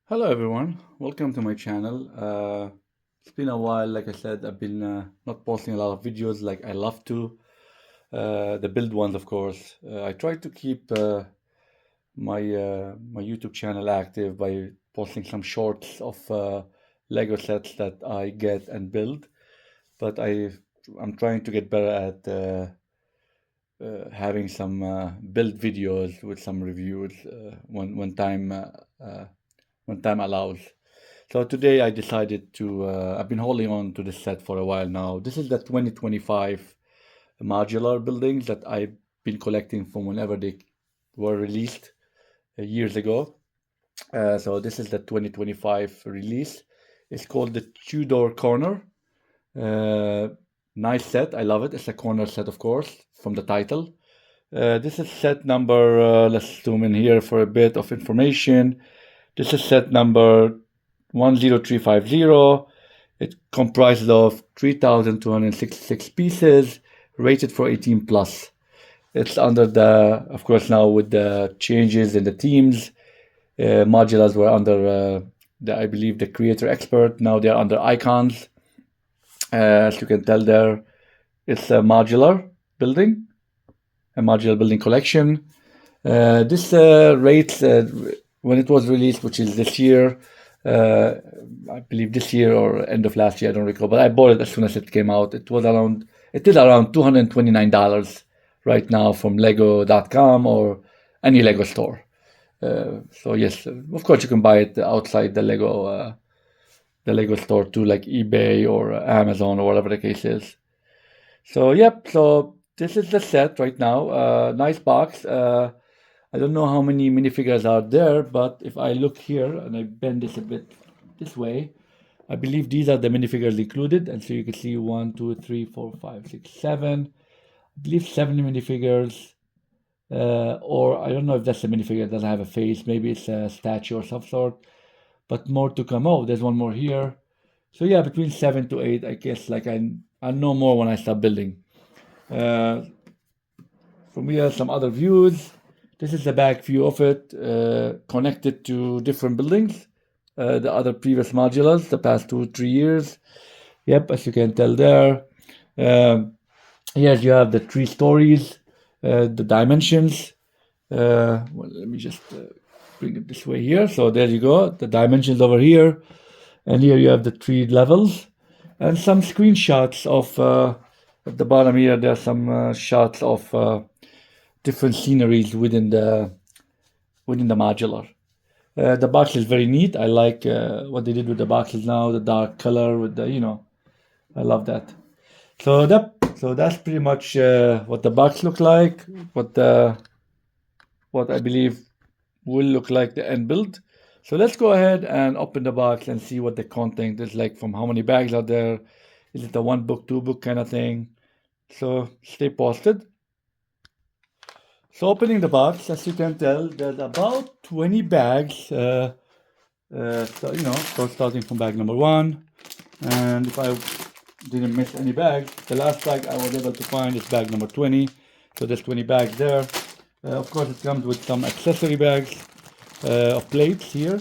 Hello everyone, welcome to my channel. It's been a while, like I said, I've been not posting a lot of videos like I love to. The build ones, of course. I try to keep my YouTube channel active by posting some shorts of Lego sets that I get and build. But I'm trying to get better at having some build videos with some reviews uh, when time allows. So today I decided to, I've been holding on to this set for a while now. This is the 2025 modular buildings that I've been collecting from whenever they were released years ago. So this is the 2025 release. It's called the Tudor Corner. Uh, Nice set. I love it. It's a corner set, of course, from the title. This is set number, let's zoom in here for a bit of information. This is set number 10350. It comprises of 3,266 pieces, rated for 18 plus. It's under the, of course, now with the changes in the themes, modulars were under, I believe, the creator expert. Now they're under icons. As you can tell there, it's a modular building collection. This rates, when it was released, which is this year, I believe this year or end of last year, I don't recall, but I bought it as soon as it came out. It is around $229 right now from Lego.com or any Lego store. So yes, of course you can buy it outside the Lego store too, like eBay or Amazon or whatever the case is. So yep, so this is the set right now. Nice box. I don't know how many minifigures are there, but if I look here and I bend this a bit this way, I believe these are the minifigures included. And so you can see 1, 2, 3, 4, 5, 6, 7. I believe 7 minifigures. Or I don't know if that's a minifigure that doesn't have a face. Maybe it's a statue or some sort. But more to come. Oh, there's one more here. So yeah, between 7 to 8, I guess. Like I'll know more when I start building. From here, some other views. This is the back view of it, connected to different buildings, the other previous modulars, the past 2 3 years. Yep, as you can tell there. Here you have the 3 stories, the dimensions. Well, let me just bring it this way here. So there you go, the dimensions over here. And here you have the 3 levels and some screenshots of, at the bottom here, there are some shots of different sceneries within the modular. The box is very neat. I like what they did with the boxes now, the dark color with the, I love that. So that's pretty much what the box look like, what I believe will look like the end build. So let's go ahead and open the box and see what the content is like, from how many bags are there. Is it a 1 book, 2 book kind of thing? So stay posted. So opening the box, as you can tell, there's about 20 bags. So starting from bag number 1. And if I didn't miss any bags, the last bag I was able to find is bag number 20. So there's 20 bags there. Of course, it comes with some accessory bags of plates here.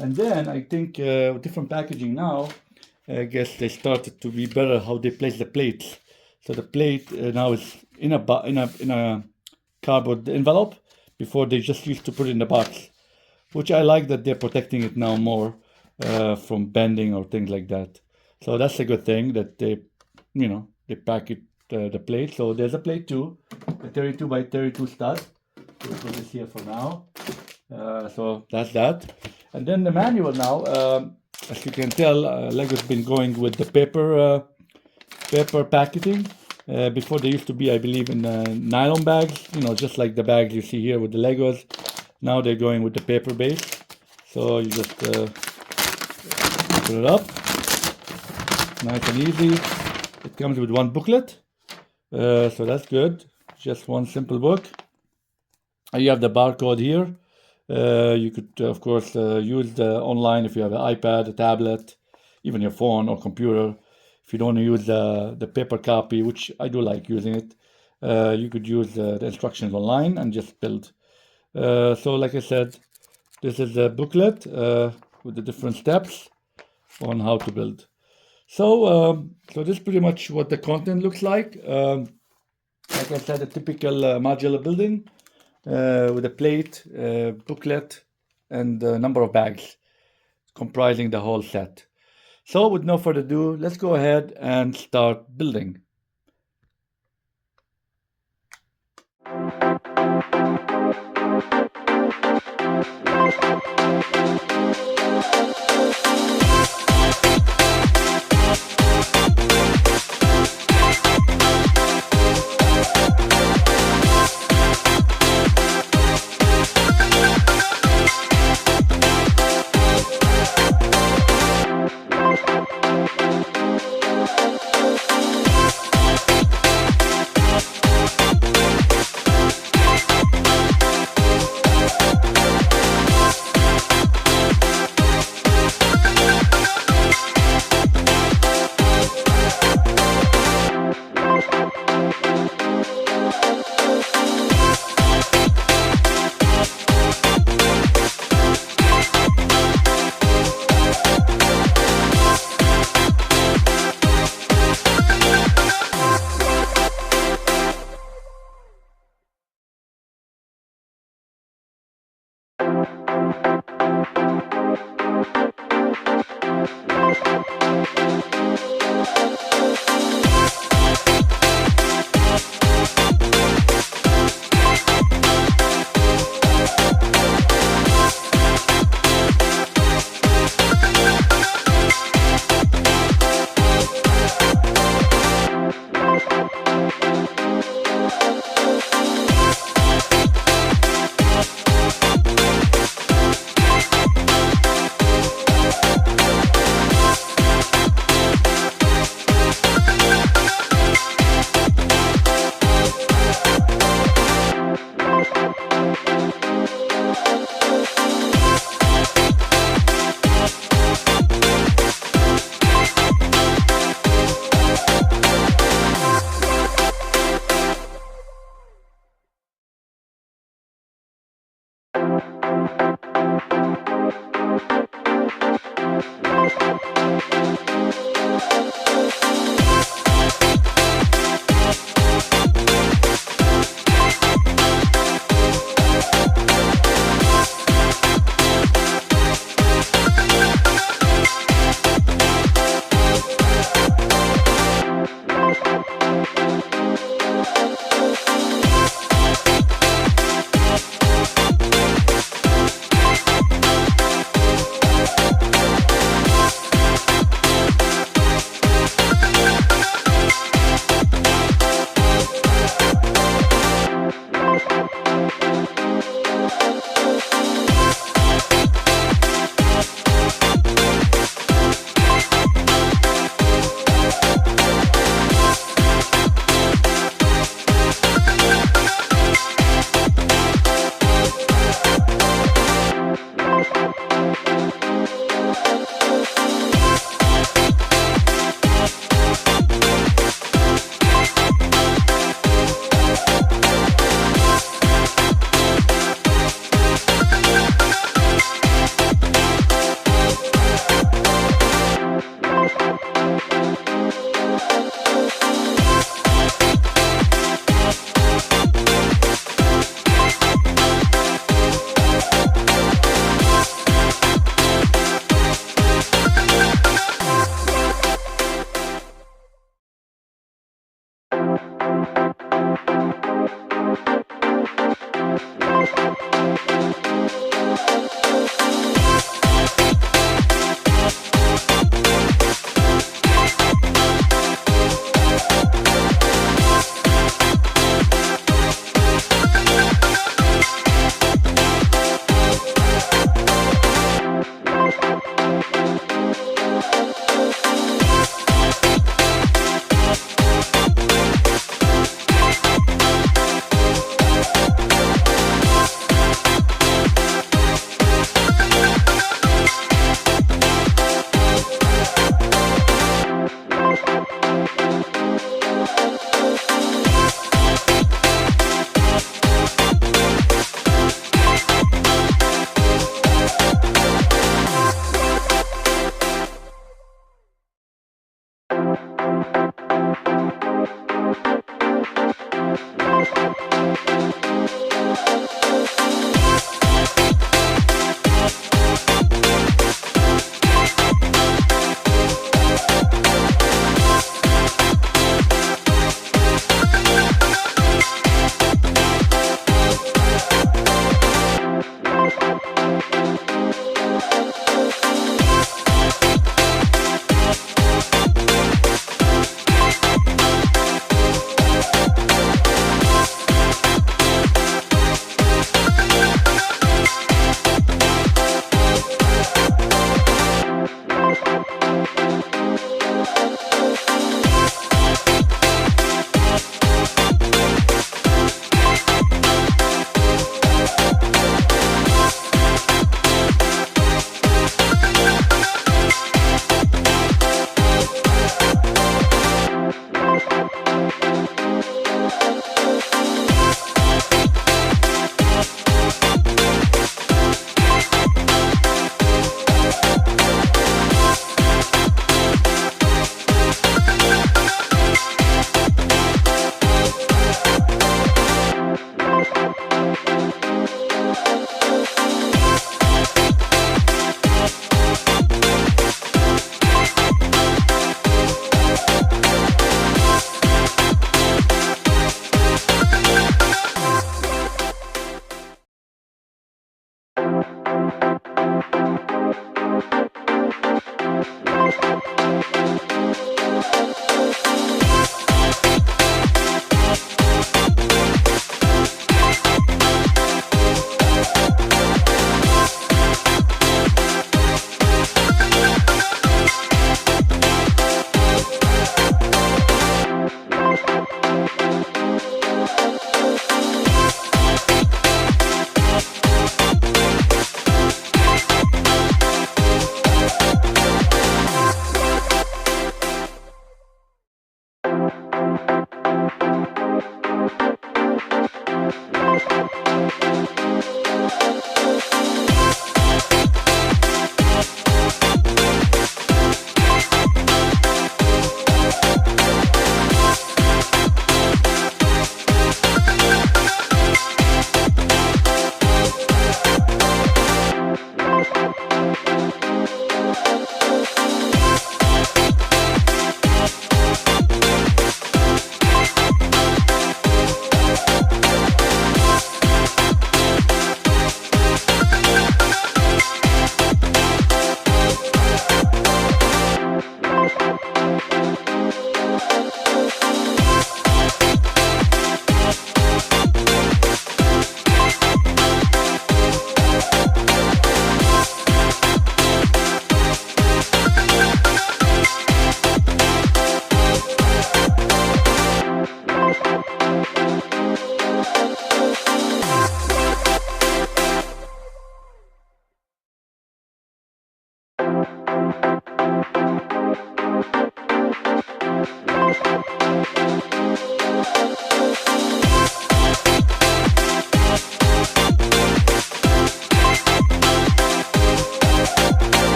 And then I think different packaging now, I guess they started to be better how they place the plates. So the plate now is in a cardboard envelope. Before they just used to put it in the box, which I like that they're protecting it now more from bending or things like that. So that's a good thing that they pack it the plate. So there's a plate too, a 32 by 32 stud. We'll put this here for now. So that's that. And then the manual now, as you can tell, Lego's been going with the paper packaging. Before they used to be, I believe, in nylon bags, just like the bags you see here with the Legos. Now they're going with the paper base. So you just put it up, nice and easy. It comes with 1 booklet, so that's good. Just 1 simple book. You have the barcode here. You could, of course, use the online if you have an iPad, a tablet, even your phone or computer. If you don't want to use the paper copy, which I do like using it, you could use the instructions online and just build. So like I said, this is the booklet. with the different steps on how to build. So this is pretty much what the content looks like. Like I said, a typical modular building with a plate, booklet, and a number of bags comprising the whole set. So with no further ado, let's go ahead and start building.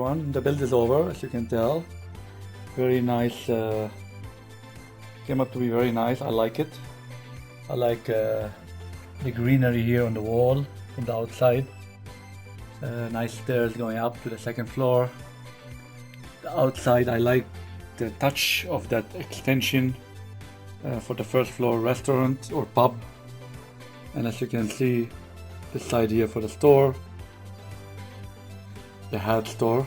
everyone. The build is over, as you can tell. Very nice. Came up to be very nice. I like it. I like the greenery here on the wall from the outside. Nice stairs going up to the second floor. The outside, I like the touch of that extension for the first floor restaurant or pub. And as you can see, this side here for the store, the hat store.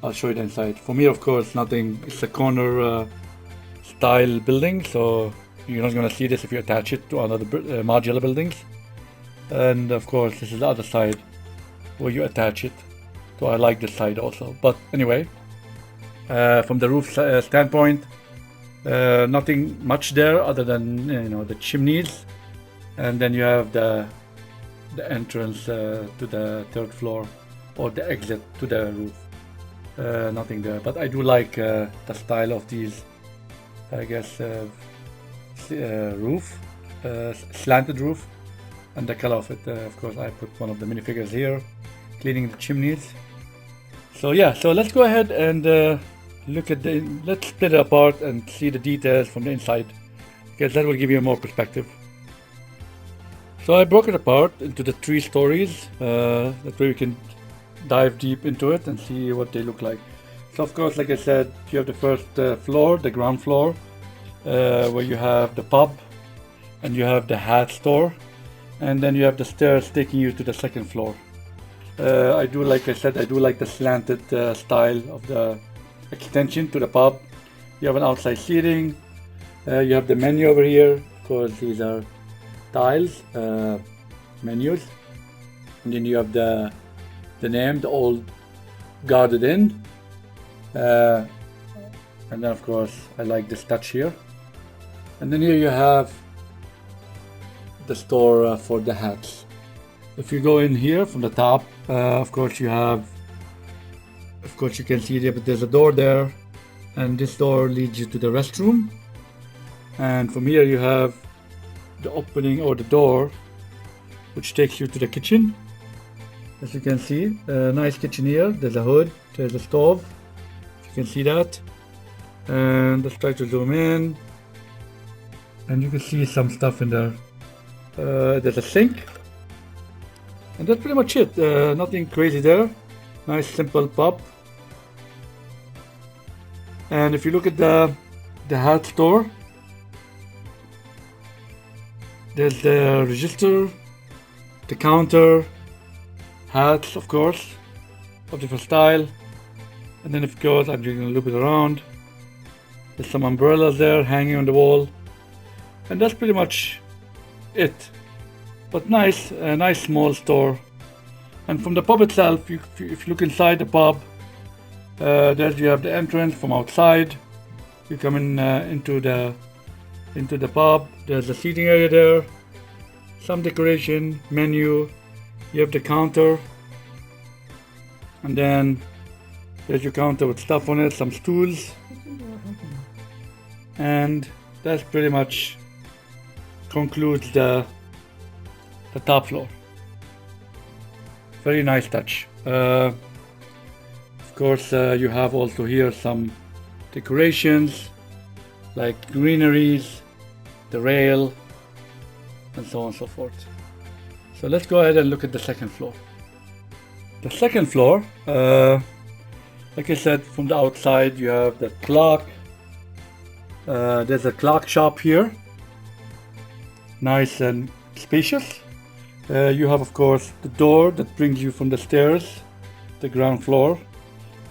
I'll show you the inside. For me, of course, nothing. It's a corner style building, so you're not going to see this if you attach it to another modular buildings. And of course, this is the other side where you attach it. So I like this side also. But anyway, from the roof standpoint, nothing much there other than the chimneys, and then you have the entrance to the third floor or the exit to the roof. Nothing there, but I do like the style of these, I guess, roof, slanted roof, and the color of it. Of course, I put one of the minifigures here, cleaning the chimneys. So yeah, so let's go ahead and look at let's split it apart and see the details from the inside, because that will give you more perspective. So I broke it apart into the 3 stories. That way we can dive deep into it and see what they look like. So of course, like I said, you have the first floor, the ground floor, where you have the pub and you have the hat store, and then you have the stairs taking you to the second floor. Like I said, I do like the slanted style of the extension to the pub. You have an outside seating. You have the menu over here. Of course, these are tiles, menus, and then you have the name, the old guarded in, and then of course I like this touch here. And then here you have the store for the hats. If you go in here from the top, of course you can see there, but there's a door there, and this door leads you to the restroom. And from here you have the opening or the door which takes you to the kitchen. As you can see, a nice kitchen here. There's a hood, there's a stove, you can see that. And let's try to zoom in, and you can see some stuff in there. There's a sink, and that's pretty much it. Nothing crazy there. Nice simple pub. And if you look at the hat store, there's the register, the counter, hats, of course, of different style. And then of course, I'm just gonna loop it around. There's some umbrellas there hanging on the wall, and that's pretty much it. But nice, a nice small store. And from the pub itself, if you look inside the pub, there you have the entrance from outside. You come in into the pub. There's a seating area there, some decoration, menu. You have the counter, and then there's your counter with stuff on it, some stools, and that's pretty much concludes the top floor. Very nice touch. Of course, you have also here some decorations like greeneries, the rail, and so on and so forth. So let's go ahead and look at the second floor. The second floor, like I said, from the outside you have the clock. There's a clock shop here, nice and spacious. You have, of course, the door that brings you from the stairs, the ground floor.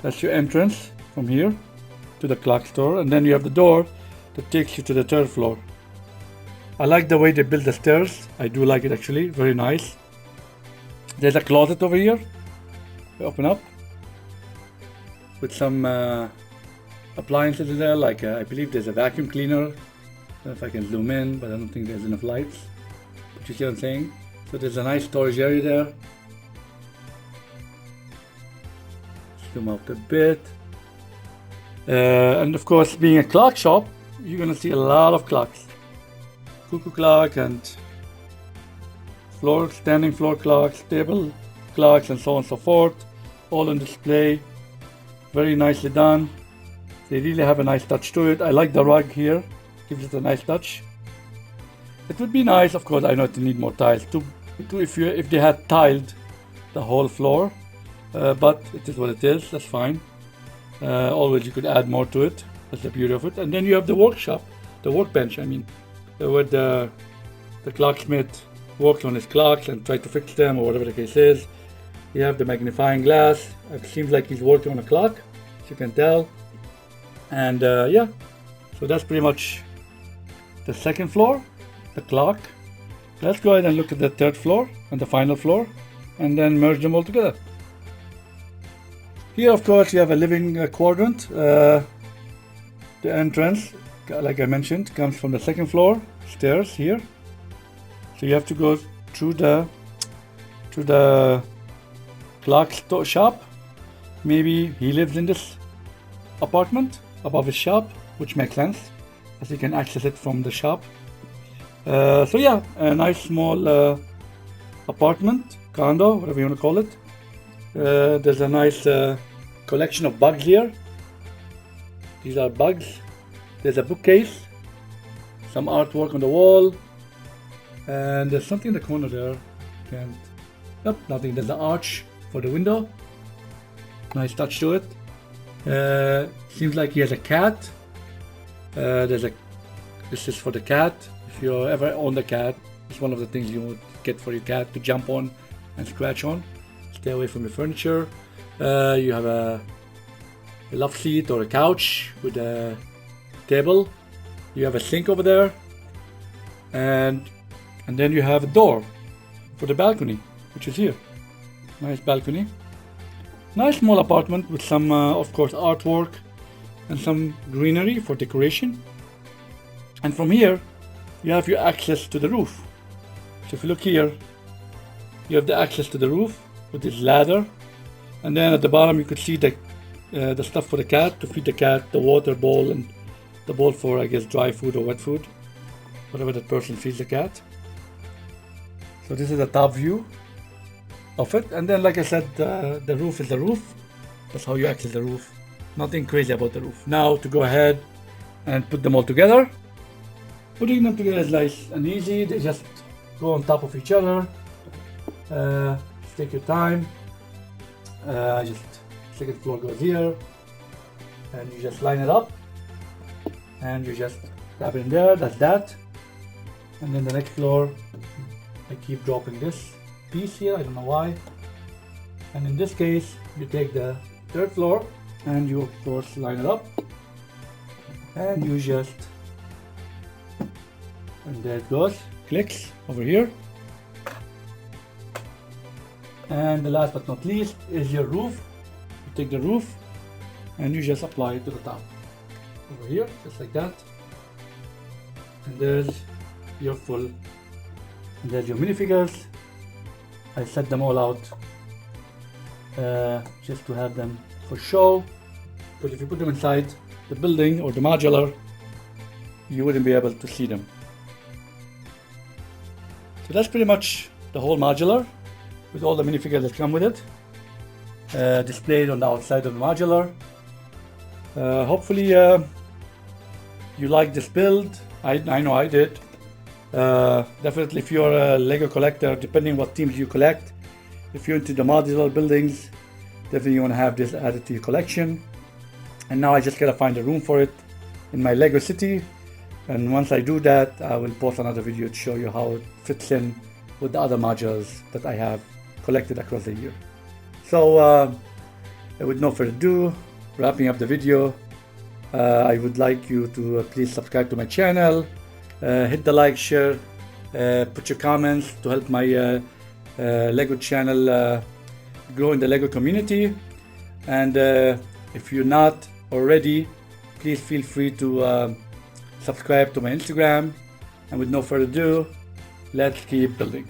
That's your entrance from here to the clock store, and then you have the door that takes you to the third floor. I like the way they build the stairs. I do like it actually, very nice. There's a closet over here. We open up with some appliances in there, like I believe there's a vacuum cleaner. I don't know if I can zoom in, but I don't think there's enough lights. But you see what I'm saying? So there's a nice storage area there. Zoom out a bit. And of course, being a clock shop, you're gonna see a lot of clocks. Cuckoo clock and standing floor clocks, table clocks, and so on and so forth, all on display. very nicely done. They really have a nice touch to it. I like the rug here, gives it a nice touch. It would be nice, of course, I know to need more tiles if they had tiled the whole floor, but it is what it is. That's fine. Always you could add more to it. That's the beauty of it. And then you have the workbench. I mean, where the clocksmith works on his clocks and tries to fix them or whatever the case is. You have the magnifying glass. It seems like he's working on a clock, as you can tell. And yeah, so that's pretty much the second floor, the clock. Let's go ahead and look at the third floor and the final floor and then merge them all together. Here, of course, you have a living quadrant. The entrance, like I mentioned, comes from the second floor, stairs here. So you have to go through the clock shop. Maybe he lives in this apartment above his shop, which makes sense as you can access it from the shop. So yeah, a nice small apartment, condo, whatever you want to call it. There's a nice collection of bugs here. These are bugs. There's a bookcase, some artwork on the wall, and there's something in the corner there. Nope, nothing. There's an arch for the window. Nice touch to it. Seems like he has a cat. This is for the cat. If you ever own the cat, it's one of the things you would get for your cat to jump on and scratch on. Stay away from your furniture. You have a love seat or a couch with a table. You have a sink over there, and then you have a door for the balcony, which is here. Nice balcony. Nice small apartment with some, of course, artwork and some greenery for decoration. And from here, you have your access to the roof. So if you look here, you have the access to the roof with this ladder. And then at the bottom, you could see the stuff for the cat, to feed the cat, the water bowl, and the bowl for, I guess, dry food or wet food, whatever that person feeds the cat. So this is a top view of it. And then, like I said, the roof is the roof. That's how you access the roof. Nothing crazy about the roof. Now to go ahead and put them all together. Putting them together is nice and easy. They just go on top of each other. Take your time. Just second floor goes here, and you just line it up, and you just tap it in there. That's that. And then the next floor, I keep dropping this piece here. I don't know why. And in this case, you take the third floor, and you of course line it up, and you just, and there it goes, clicks over here. And the last but not least is your roof. You take the roof and you just apply it to the top. Over here, just like that. And there's your full, and there's your minifigures. I set them all out just to have them for show. Because if you put them inside the building or the modular, you wouldn't be able to see them. So that's pretty much the whole modular, with all the minifigures that come with it, displayed on the outside of the modular. Hopefully you like this build. I know I did. Definitely if you're a Lego collector, depending what themes you collect, if you're into the modular buildings, definitely you want to have this added to your collection. And now I just gotta find a room for it in my Lego city. And once I do that, I will post another video to show you how it fits in with the other modules that I have collected across the year. So with no further ado, wrapping up the video, I would like you to please subscribe to my channel, hit the like, share, put your comments to help my Lego channel grow in the Lego community. And if you're not already, please feel free to subscribe to my Instagram. And with no further ado, let's keep building.